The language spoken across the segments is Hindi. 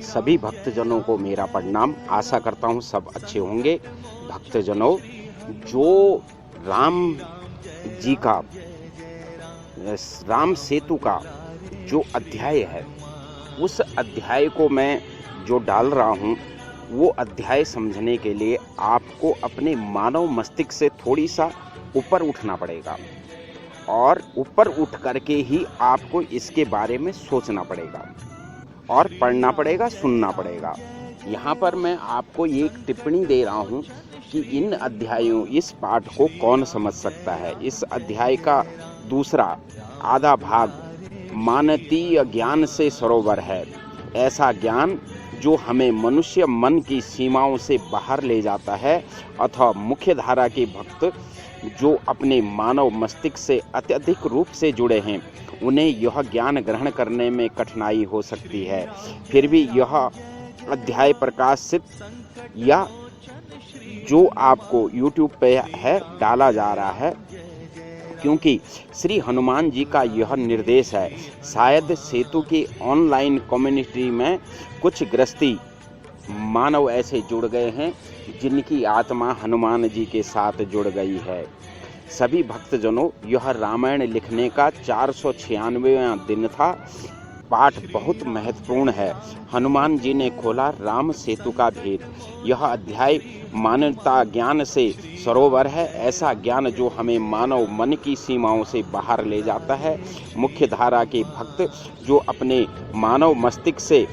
सभी भक्तजनों को मेरा प्रणाम। आशा करता हूँ सब अच्छे होंगे। भक्तजनों, जो राम जी का राम सेतु का जो अध्याय है, उस अध्याय को मैं जो डाल रहा हूँ, वो अध्याय समझने के लिए आपको अपने मानव मस्तिष्क से थोड़ी सा ऊपर उठना पड़ेगा और ऊपर उठ करके ही आपको इसके बारे में सोचना पड़ेगा और पढ़ना पड़ेगा, सुनना पड़ेगा। यहाँ पर मैं आपको एक टिप्पणी दे रहा हूँ कि इन अध्यायों, इस पाठ को कौन समझ सकता है। इस अध्याय का दूसरा आधा भाग मानवीय ज्ञान से सरोवर है। ऐसा ज्ञान जो हमें मनुष्य मन की सीमाओं से बाहर ले जाता है, अथवा मुख्य धारा के भक्त जो अपने मानव मस्तिष्क से अत्यधिक रूप से जुड़े हैं, उन्हें यह ज्ञान ग्रहण करने में कठिनाई हो सकती है। फिर भी यह अध्याय प्रकाशित या जो आपको YouTube पे है डाला जा रहा है, क्योंकि श्री हनुमान जी का यह निर्देश है। शायद सेतु की ऑनलाइन कम्युनिटी में कुछ गृहस्थी मानव ऐसे जुड़ गए हैं जिनकी आत्मा हनुमान जी के साथ जुड़ गई है। सभी भक्तजनों, यह रामायण लिखने का 496वां दिन था। पाठ बहुत महत्वपूर्ण है। हनुमान जी ने खोला राम सेतु का भेद। यह अध्याय मानवता ज्ञान से सरोवर है। ऐसा ज्ञान जो हमें मानव मन की सीमाओं से बाहर ले जाता है। मुख्य धारा के भक्त जो अपने मानव मस्तिष्क से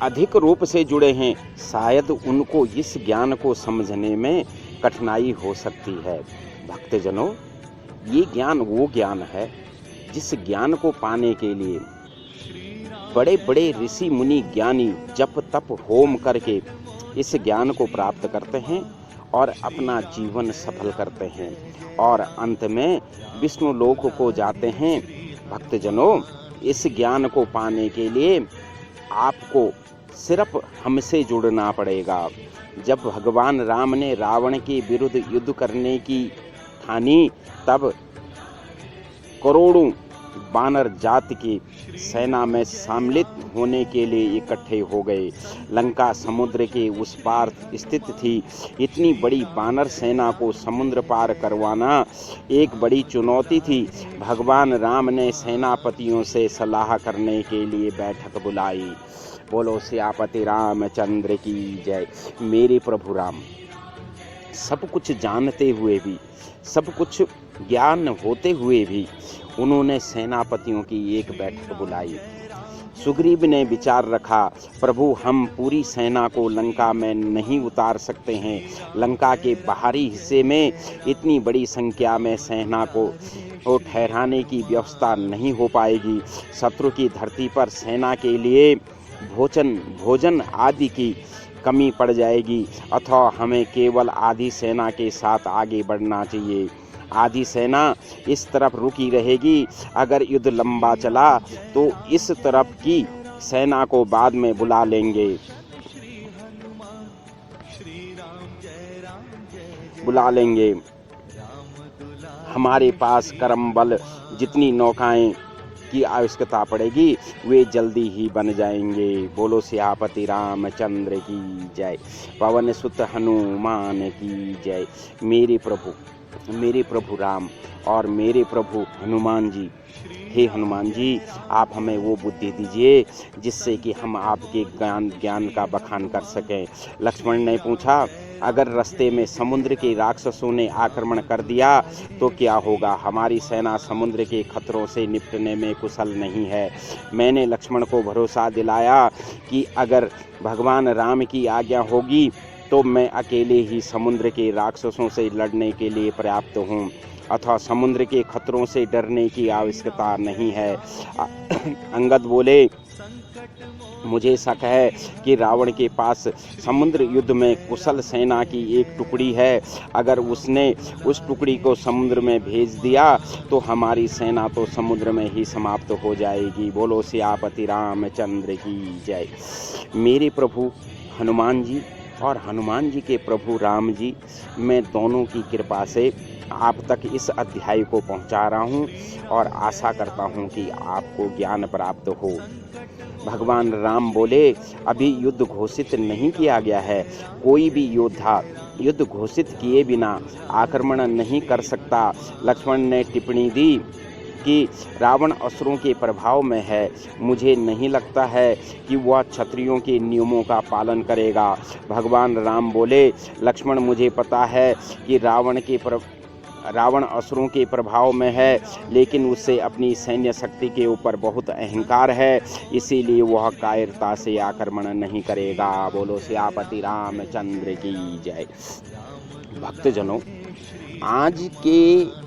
अधिक रूप से जुड़े हैं, शायद उनको इस ज्ञान को समझने में कठिनाई हो सकती है। भक्तजनों, ये ज्ञान वो ज्ञान है जिस ज्ञान को पाने के लिए बड़े बड़े ऋषि मुनि ज्ञानी जप तप होम करके इस ज्ञान को प्राप्त करते हैं और अपना जीवन सफल करते हैं और अंत में विष्णु लोक को जाते हैं। भक्तजनों, इस ज्ञान को पाने के लिए आपको सिर्फ हमसे जुड़ना पड़ेगा। जब भगवान राम ने रावण के विरुद्ध युद्ध करने की ठानी, तब करोड़ों वानर जाति की सेना में सम्मिलित होने के लिए इकट्ठे हो गए। लंका समुद्र के उस पार स्थित थी। इतनी बड़ी वानर सेना को समुद्र पार करवाना एक बड़ी चुनौती थी। भगवान राम ने सेनापतियों से सलाह करने के लिए बैठक बुलाई। बोलो सियापति रामचंद्र की जय। मेरे प्रभु राम सब कुछ जानते हुए भी, सब कुछ ज्ञान होते हुए भी उन्होंने सेनापतियों की एक बैठक बुलाई। सुग्रीव ने विचार रखा, प्रभु हम पूरी सेना को लंका में नहीं उतार सकते हैं। लंका के बाहरी हिस्से में इतनी बड़ी संख्या में सेना को ठहराने की व्यवस्था नहीं हो पाएगी। शत्रु की धरती पर सेना के लिए भोजन आदि की कमी पड़ जाएगी, अथवा हमें केवल आधी सेना के साथ आगे बढ़ना चाहिए। आधी सेना इस तरफ रुकी रहेगी। अगर युद्ध लंबा चला तो इस तरफ की सेना को बाद में बुला लेंगे। हमारे पास करम बल जितनी नौकाएं की आवश्यकता पड़ेगी, वे जल्दी ही बन जाएंगे। बोलो सियापति रामचंद्र की जय। पवन सुत हनुमान की जय। मेरे प्रभु राम और मेरे प्रभु हनुमान जी, हे हनुमान जी, आप हमें वो बुद्धि दीजिए जिससे कि हम आपके ज्ञान का बखान कर सकें। लक्ष्मण ने पूछा, अगर रास्ते में समुद्र के राक्षसों ने आक्रमण कर दिया तो क्या होगा? हमारी सेना समुद्र के खतरों से निपटने में कुशल नहीं है। मैंने लक्ष्मण को भरोसा दिलाया कि अगर भगवान राम की आज्ञा होगी तो मैं अकेले ही समुद्र के राक्षसों से लड़ने के लिए पर्याप्त हूँ, अथवा समुद्र के खतरों से डरने की आवश्यकता नहीं है। अंगद बोले, मुझे शक है कि रावण के पास समुद्र युद्ध में कुशल सेना की एक टुकड़ी है। अगर उसने उस टुकड़ी को समुद्र में भेज दिया तो हमारी सेना तो समुद्र में ही समाप्त हो जाएगी। बोलो सियापति रामचंद्र की जय। मेरे प्रभु हनुमान जी और हनुमान जी के प्रभु राम जी, मैं दोनों की कृपा से आप तक इस अध्याय को पहुंचा रहा हूं और आशा करता हूं कि आपको ज्ञान प्राप्त हो। भगवान राम बोले, अभी युद्ध घोषित नहीं किया गया है। कोई भी योद्धा युद्ध घोषित किए बिना आक्रमण नहीं कर सकता। लक्ष्मण ने टिप्पणी दी कि रावण असुरों के प्रभाव में है। मुझे नहीं लगता है कि वह क्षत्रियों के नियमों का पालन करेगा। भगवान राम बोले, लक्ष्मण, मुझे पता है कि रावण असुरों के प्रभाव में है, लेकिन उससे अपनी सैन्य शक्ति के ऊपर बहुत अहंकार है, इसीलिए वह कायरता से आक्रमण नहीं करेगा। बोलो सियापति रामचंद्र की जय। भक्तजनों, आज के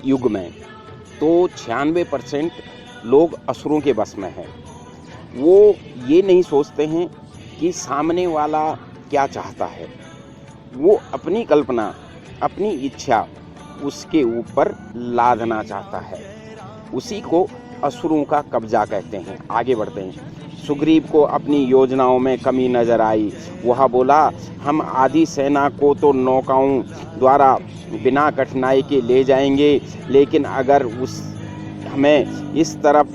युग में तो 96% लोग असुरों के बस में हैं। वो ये नहीं सोचते हैं कि सामने वाला क्या चाहता है। वो अपनी कल्पना, अपनी इच्छा उसके ऊपर लादना चाहता है। उसी को असुरों का कब्जा कहते हैं। आगे बढ़ते हैं। सुग्रीव को अपनी योजनाओं में कमी नजर आई। वह बोला, हम आधी सेना को तो नौकाओं द्वारा बिना कठिनाई के ले जाएंगे, लेकिन अगर हमें इस तरफ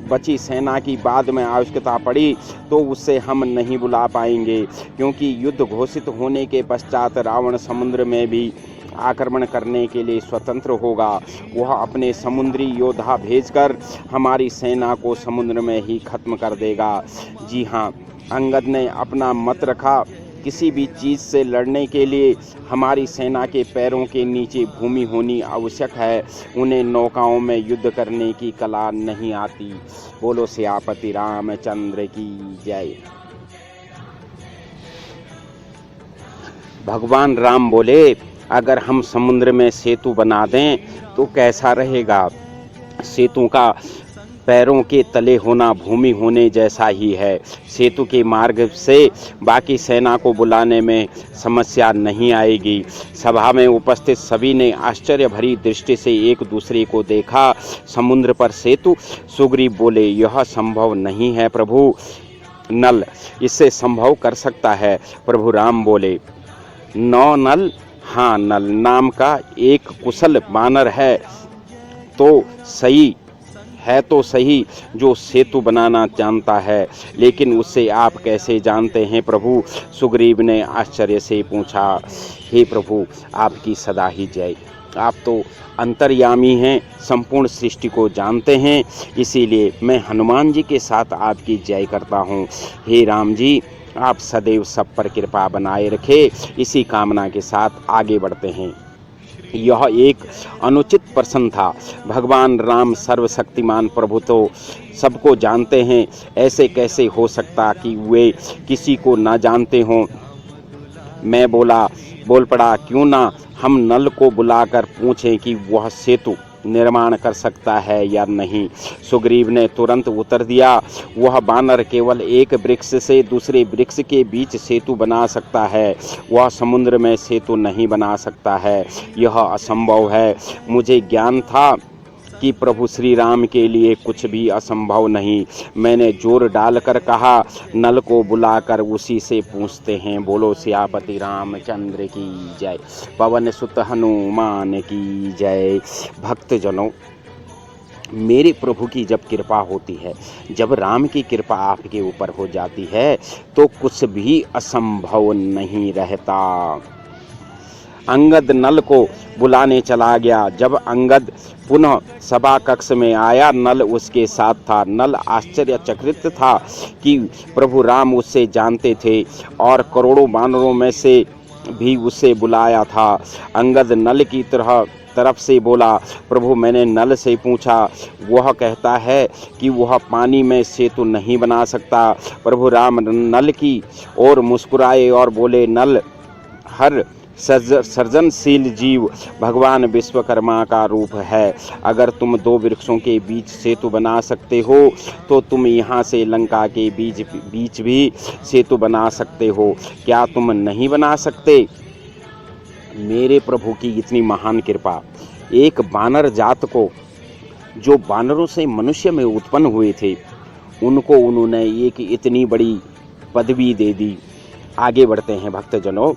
बची सेना की बाद में आवश्यकता पड़ी तो उससे हम नहीं बुला पाएंगे, क्योंकि युद्ध घोषित होने के पश्चात रावण समुद्र में भी आक्रमण करने के लिए स्वतंत्र होगा। वह अपने समुद्री योद्धा भेजकर हमारी सेना को समुद्र में ही खत्म कर देगा। जी हाँ, अंगद ने अपना मत रखा। किसी भी चीज़ से लड़ने के लिए हमारी सेना के पैरों के नीचे भूमि होनी आवश्यक है। उन्हें नौकाओं में युद्ध करने की कला नहीं आती। बोलो सियापति रामचंद्र की जय। भगवान राम बोले, अगर हम समुद्र में सेतु बना दें तो कैसा रहेगा। सेतु का पैरों के तले होना भूमि होने जैसा ही है। सेतु के मार्ग से बाकी सेना को बुलाने में समस्या नहीं आएगी। सभा में उपस्थित सभी ने आश्चर्य भरी दृष्टि से एक दूसरे को देखा। समुद्र पर सेतु। सुग्रीव बोले, यह संभव नहीं है प्रभु। नल इससे संभव कर सकता है। प्रभु राम बोले, नौ नल, हाँ, नल नाम का एक कुशल वानर है तो सही जो सेतु बनाना जानता है, लेकिन उससे आप कैसे जानते हैं प्रभु। सुग्रीव ने आश्चर्य से पूछा, हे प्रभु, आपकी सदा ही जय। आप तो अंतर्यामी हैं, संपूर्ण सृष्टि को जानते हैं, इसीलिए मैं हनुमान जी के साथ आपकी जय करता हूँ। हे राम जी, आप सदैव सब पर कृपा बनाए रखे। इसी कामना के साथ आगे बढ़ते हैं। यह एक अनुचित प्रश्न था। भगवान राम सर्वशक्तिमान प्रभु तो सबको जानते हैं, ऐसे कैसे हो सकता कि वे किसी को ना जानते हों। मैं बोल पड़ा, क्यों ना हम नल को बुलाकर पूछें कि वह सेतु निर्माण कर सकता है या नहीं। सुग्रीव ने तुरंत उत्तर दिया, वह वानर केवल एक वृक्ष से दूसरे वृक्ष के बीच सेतु बना सकता है, वह समुद्र में सेतु नहीं बना सकता है। यह असंभव है। मुझे ज्ञान था कि प्रभु श्री राम के लिए कुछ भी असंभव नहीं। मैंने जोर डालकर कहा, नल को बुलाकर उसी से पूछते हैं। बोलो सियापति रामचंद्र की जय। पवन सुत हनुमान की जय। भक्तजनों, मेरे प्रभु की जब कृपा होती है, जब राम की कृपा आपके ऊपर हो जाती है, तो कुछ भी असंभव नहीं रहता। अंगद नल को बुलाने चला गया। जब अंगद पुनः सभा कक्ष में आया, नल उसके साथ था। नल आश्चर्यचकित था कि प्रभु राम उससे जानते थे और करोड़ों वानरों में से भी उसे बुलाया था। अंगद नल की तरफ से बोला, प्रभु, मैंने नल से पूछा, वह कहता है कि वह पानी में सेतु नहीं बना सकता। प्रभु राम नल की ओर मुस्कुराए और बोले, नल हर सर्जनशील जीव भगवान विश्वकर्मा का रूप है। अगर तुम दो वृक्षों के बीच सेतु बना सकते हो तो तुम यहाँ से लंका के बीच भी सेतु बना सकते हो। क्या तुम नहीं बना सकते? मेरे प्रभु की इतनी महान कृपा। एक वानर जात को, जो वानरों से मनुष्य में उत्पन्न हुए थे, उनको उन्होंने एक इतनी बड़ी पदवी दे दी। आगे बढ़ते हैं भक्तजनों।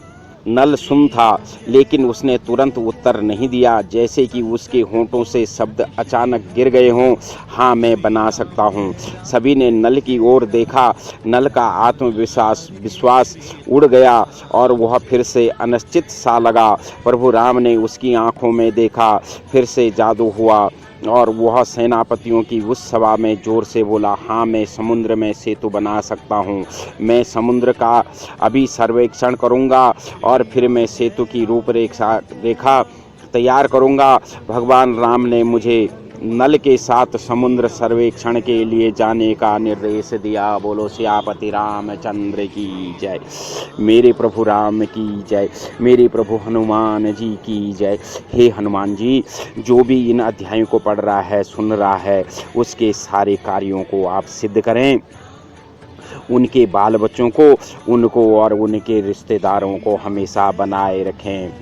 नल सुन था, लेकिन उसने तुरंत उत्तर नहीं दिया, जैसे कि उसके होंठों से शब्द अचानक गिर गए हों। हाँ, मैं बना सकता हूँ। सभी ने नल की ओर देखा। नल का आत्मविश्वास विश्वास उड़ गया और वह फिर से अनिश्चित सा लगा। प्रभु राम ने उसकी आंखों में देखा। फिर से जादू हुआ और वह सेनापतियों की उस सभा में जोर से बोला, हाँ, मैं समुद्र में सेतु बना सकता हूँ। मैं समुद्र का अभी सर्वेक्षण करूँगा और फिर मैं सेतु की रेखा तैयार करूँगा। भगवान राम ने मुझे नल के साथ समुद्र सर्वेक्षण के लिए जाने का निर्देश दिया। बोलो सियापति रामचंद्र की जय। मेरे प्रभु राम की जय। मेरे प्रभु हनुमान जी की जय। हे हनुमान जी, जो भी इन अध्यायों को पढ़ रहा है, सुन रहा है, उसके सारे कार्यों को आप सिद्ध करें। उनके बाल बच्चों को, उनको और उनके रिश्तेदारों को हमेशा बनाए रखें।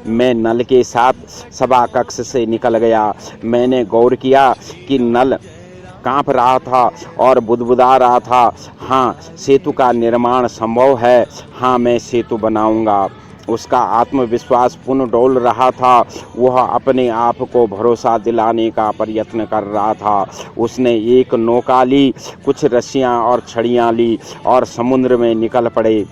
मैं नल के साथ सभा कक्ष से निकल गया। मैंने गौर किया कि नल कांप रहा था और बुदबुदा रहा था। हाँ, सेतु का निर्माण संभव है। हाँ, मैं सेतु बनाऊंगा। उसका आत्मविश्वास पुनः डोल रहा था। वह अपने आप को भरोसा दिलाने का प्रयत्न कर रहा था। उसने एक नौका ली, कुछ रस्सियां और छड़ियां ली और समुद्र में निकल पड़े।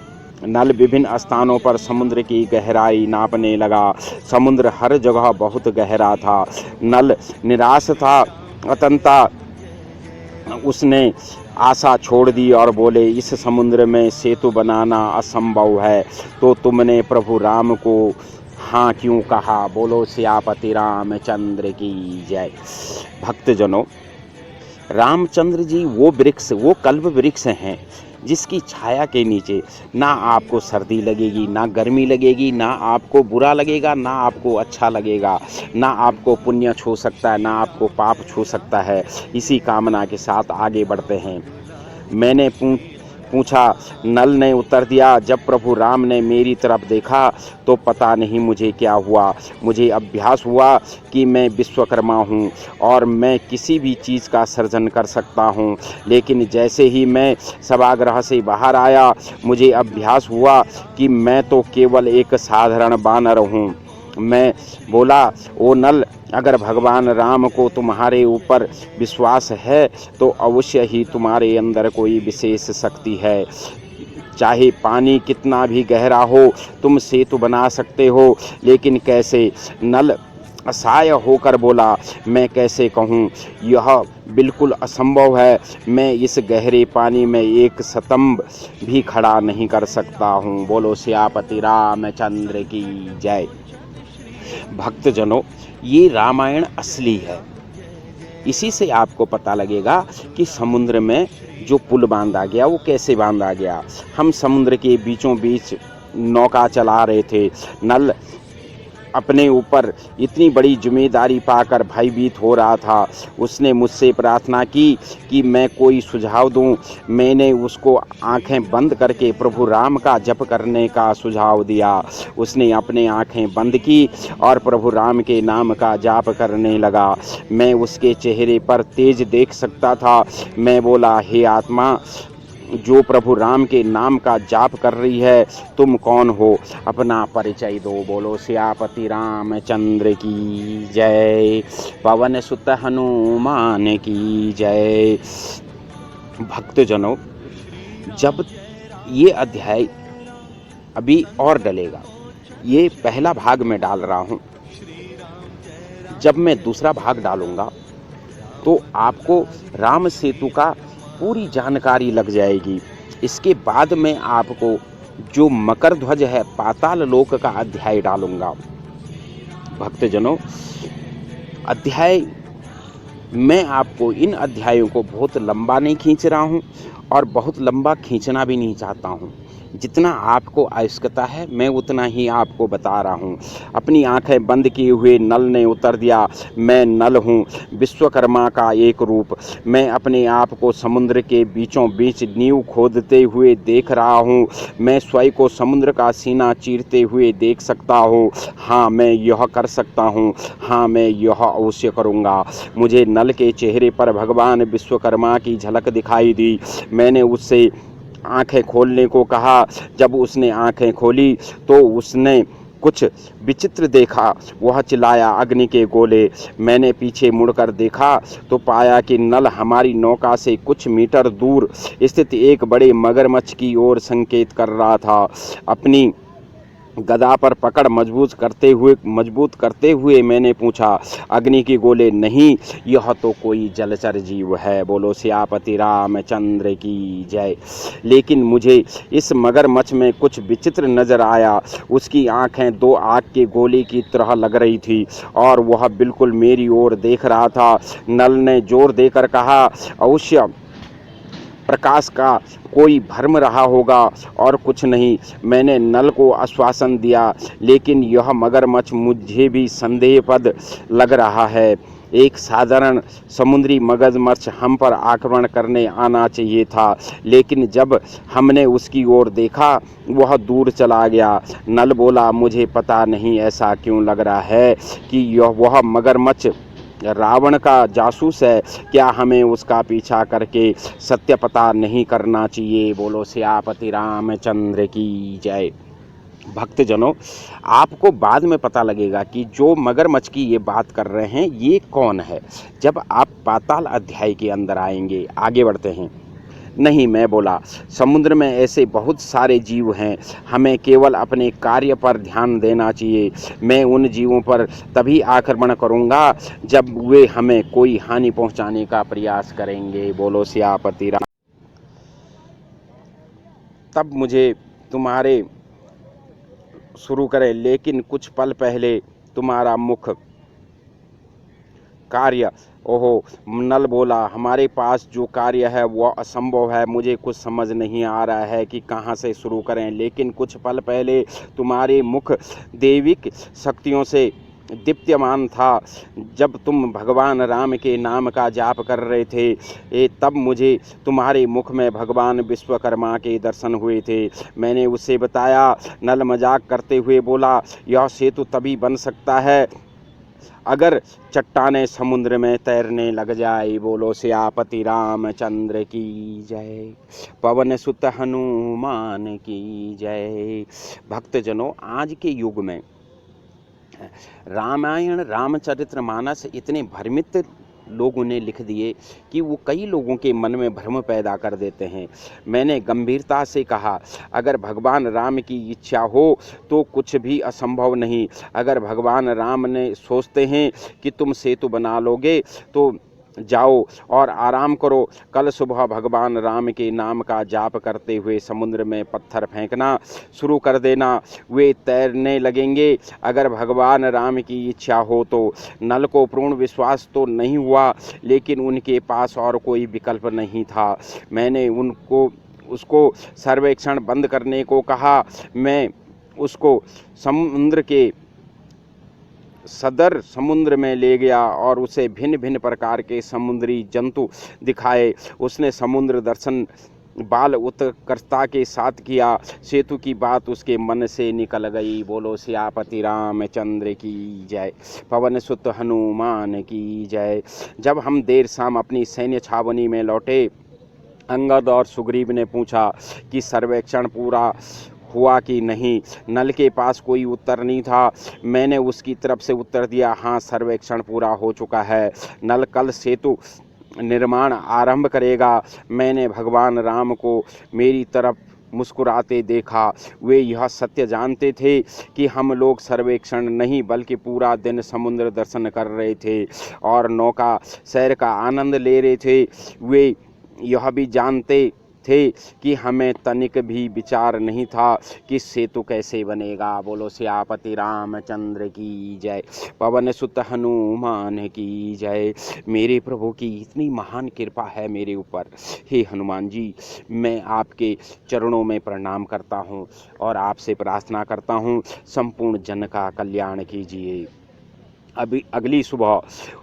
नल विभिन्न स्थानों पर समुद्र की गहराई नापने लगा। समुद्र हर जगह बहुत गहरा था। नल निराश था। अतंता उसने आशा छोड़ दी और बोले, इस समुद्र में सेतु बनाना असंभव है, तो तुमने प्रभु राम को हाँ क्यों कहा। बोलो सियापति रामचंद्र की जय। भक्तजनों, रामचंद्र जी वो वृक्ष, वो कल्प वृक्ष हैं जिसकी छाया के नीचे ना आपको सर्दी लगेगी, ना गर्मी लगेगी, ना आपको बुरा लगेगा, ना आपको अच्छा लगेगा, ना आपको पुण्य छू सकता है, ना आपको पाप छू सकता है। इसी कामना के साथ आगे बढ़ते हैं। मैंने पूछा। नल ने उत्तर दिया, जब प्रभु राम ने मेरी तरफ देखा तो पता नहीं मुझे क्या हुआ। मुझे अभ्यास हुआ कि मैं विश्वकर्मा हूँ और मैं किसी भी चीज़ का सर्जन कर सकता हूँ। लेकिन जैसे ही मैं सभागृह से बाहर आया, मुझे अभ्यास हुआ कि मैं तो केवल एक साधारण वानर हूँ। मैं बोला, ओ नल, अगर भगवान राम को तुम्हारे ऊपर विश्वास है तो अवश्य ही तुम्हारे अंदर कोई विशेष शक्ति है। चाहे पानी कितना भी गहरा हो, तुम सेतु बना सकते हो। लेकिन कैसे? नल असहाय होकर बोला, मैं कैसे कहूँ, यह बिल्कुल असंभव है। मैं इस गहरे पानी में एक स्तंभ भी खड़ा नहीं कर सकता हूँ। बोलो सियापति रामचंद्र की जय। भक्तजनों, ये रामायण असली है। इसी से आपको पता लगेगा कि समुद्र में जो पुल बांधा गया वो कैसे बांधा गया। हम समुद्र के बीचों बीच नौका चला रहे थे। नल अपने ऊपर इतनी बड़ी जिम्मेदारी पाकर भयभीत हो रहा था। उसने मुझसे प्रार्थना की कि मैं कोई सुझाव दूं। मैंने उसको आंखें बंद करके प्रभु राम का जप करने का सुझाव दिया। उसने अपने आंखें बंद की और प्रभु राम के नाम का जाप करने लगा। मैं उसके चेहरे पर तेज देख सकता था। मैं बोला, हे आत्मा, जो प्रभु राम के नाम का जाप कर रही है, तुम कौन हो? अपना परिचय दो। बोलो सियापति रामचंद्र की जय। पवन सुत हनुमान की जय। भक्तजनों, जब ये अध्याय अभी और डलेगा, ये पहला भाग में डाल रहा हूँ। जब मैं दूसरा भाग डालूंगा तो आपको राम सेतु का पूरी जानकारी लग जाएगी। इसके बाद में आपको जो मकर ध्वज है, पाताल लोक का अध्याय डालूंगा। भक्तजनों, अध्याय मैं आपको इन अध्यायों को बहुत लंबा नहीं खींच रहा हूं और बहुत लंबा खींचना भी नहीं चाहता हूं। जितना आपको आवश्यकता है मैं उतना ही आपको बता रहा हूँ। अपनी आंखें बंद किए हुए नल ने उत्तर दिया, मैं नल हूँ, विश्वकर्मा का एक रूप। मैं अपने आप को समुद्र के बीचों बीच नींव खोदते हुए देख रहा हूँ। मैं स्वयं को समुद्र का सीना चीरते हुए देख सकता हूँ। हाँ, मैं यह कर सकता हूँ। हाँ, मैं यह अवश्य करूँगा। मुझे नल के चेहरे पर भगवान विश्वकर्मा की झलक दिखाई दी। मैंने उससे आंखें खोलने को कहा। जब उसने आंखें खोली तो उसने कुछ विचित्र देखा। वह चिल्लाया, अग्नि के गोले। मैंने पीछे मुड़कर देखा तो पाया कि नल हमारी नौका से कुछ मीटर दूर स्थित एक बड़े मगरमच्छ की ओर संकेत कर रहा था। अपनी गदा पर पकड़ मजबूत करते हुए मैंने पूछा, अग्नि के गोले नहीं, यह तो कोई जलचर जीव है। बोलो सियापति रामचंद्र की जय। लेकिन मुझे इस मगरमच्छ में कुछ विचित्र नजर आया। उसकी आंखें दो आग के गोले की तरह लग रही थी और वह बिल्कुल मेरी ओर देख रहा था। नल ने जोर देकर कहा, अवश्य प्रकाश का कोई भ्रम रहा होगा और कुछ नहीं। मैंने नल को आश्वासन दिया, लेकिन यह मगरमच्छ मुझे भी संदेहपद लग रहा है। एक साधारण समुद्री मगरमच्छ हम पर आक्रमण करने आना चाहिए था, लेकिन जब हमने उसकी ओर देखा वह दूर चला गया। नल बोला, मुझे पता नहीं ऐसा क्यों लग रहा है कि वह मगरमच्छ रावण का जासूस है। क्या हमें उसका पीछा करके सत्य पता नहीं करना चाहिए। बोलो सियापति रामचंद्र की जय। भक्तजनों, आपको बाद में पता लगेगा कि जो मगरमच्छ की ये बात कर रहे हैं ये कौन है, जब आप पाताल अध्याय के अंदर आएंगे। आगे बढ़ते हैं। नहीं, मैं बोला, समुद्र में ऐसे बहुत सारे जीव हैं, हमें केवल अपने कार्य पर ध्यान देना चाहिए। मैं उन जीवों पर तभी आक्रमण करूंगा जब वे हमें कोई हानि पहुंचाने का प्रयास करेंगे। बोलो सियापति राम। तब मुझे तुम्हारे शुरू करें, लेकिन कुछ पल पहले तुम्हारा मुख कार्य। ओहो, नल बोला, हमारे पास जो कार्य है वह असंभव है। मुझे कुछ समझ नहीं आ रहा है कि कहाँ से शुरू करें, लेकिन कुछ पल पहले तुम्हारे मुख दैविक शक्तियों से दीप्यमान था। जब तुम भगवान राम के नाम का जाप कर रहे थे तब मुझे तुम्हारे मुख में भगवान विश्वकर्मा के दर्शन हुए थे। मैंने उसे बताया। नल मजाक करते हुए बोला, यह सेतु तभी बन सकता है अगर चट्टाने समुद्र में तैरने लग जाए। बोलो सियापति रामचंद्र की जय। पवन सुत हनुमान की जय। भक्तजनों, आज के युग में रामायण रामचरितमानस इतने भ्रमित लोगों ने लिख दिए कि वो कई लोगों के मन में भ्रम पैदा कर देते हैं। मैंने गंभीरता से कहा, अगर भगवान राम की इच्छा हो तो कुछ भी असंभव नहीं। अगर भगवान राम ने सोचते हैं कि तुम सेतु बना लोगे तो जाओ और आराम करो। कल सुबह भगवान राम के नाम का जाप करते हुए समुद्र में पत्थर फेंकना शुरू कर देना, वे तैरने लगेंगे। अगर भगवान राम की इच्छा हो तो। नल को पूर्ण विश्वास तो नहीं हुआ, लेकिन उनके पास और कोई विकल्प नहीं था। मैंने उसको सर्वेक्षण बंद करने को कहा। मैं उसको समुद्र के सदर समुद्र में ले गया और उसे भिन्न भिन्न प्रकार के समुद्री जंतु दिखाए। उसने समुद्र दर्शन बाल उत्कर्षता के साथ किया। सेतु की बात उसके मन से निकल गई। बोलो सियापति रामचंद्र की जय। पवन सुत हनुमान की जय। जब हम देर शाम अपनी सैन्य छावनी में लौटे, अंगद और सुग्रीव ने पूछा कि सर्वेक्षण पूरा हुआ कि नहीं। नल के पास कोई उत्तर नहीं था। मैंने उसकी तरफ से उत्तर दिया, हाँ, सर्वेक्षण पूरा हो चुका है। नल कल सेतु निर्माण आरंभ करेगा। मैंने भगवान राम को मेरी तरफ मुस्कुराते देखा। वे यह सत्य जानते थे कि हम लोग सर्वेक्षण नहीं बल्कि पूरा दिन समुद्र दर्शन कर रहे थे और नौका सैर का आनंद ले रहे थे। वे यह भी जानते थे कि हमें तनिक भी विचार नहीं था कि सेतु कैसे बनेगा। बोलो सियापति रामचंद्र की जय। पवन सुत हनुमान की जय। मेरे प्रभु की इतनी महान कृपा है मेरे ऊपर। हे हनुमान जी, मैं आपके चरणों में प्रणाम करता हूँ और आपसे प्रार्थना करता हूँ, संपूर्ण जन का कल्याण कीजिए। अभी अगली सुबह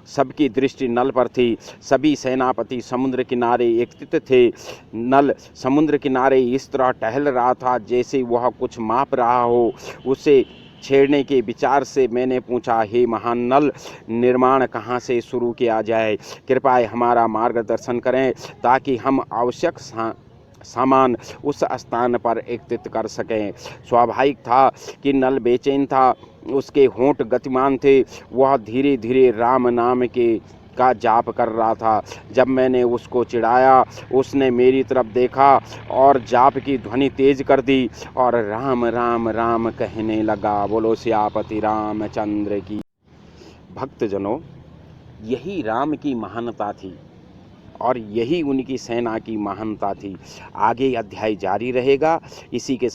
सबकी दृष्टि नल पर थी। सभी सेनापति समुद्र किनारे एकत्रित थे। नल समुद्र किनारे इस तरह टहल रहा था जैसे वह कुछ माप रहा हो। उसे छेड़ने के विचार से मैंने पूछा, हे महान नल, निर्माण कहाँ से शुरू किया जाए? कृपया हमारा मार्गदर्शन करें ताकि हम आवश्यक सामान उस स्थान पर एकत्रित कर सकें। स्वाभाविक था कि नल बेचैन था, उसके होंठ गतिमान थे, वह धीरे धीरे राम नाम के का जाप कर रहा था। जब मैंने उसको चिढ़ाया, उसने मेरी तरफ देखा और जाप की ध्वनि तेज कर दी और राम राम राम कहने लगा। बोलो सियापति रामचंद्र की। भक्तजनों, यही राम की महानता थी और यही उनकी सेना की महानता थी। आगे अध्याय जारी रहेगा। इसी के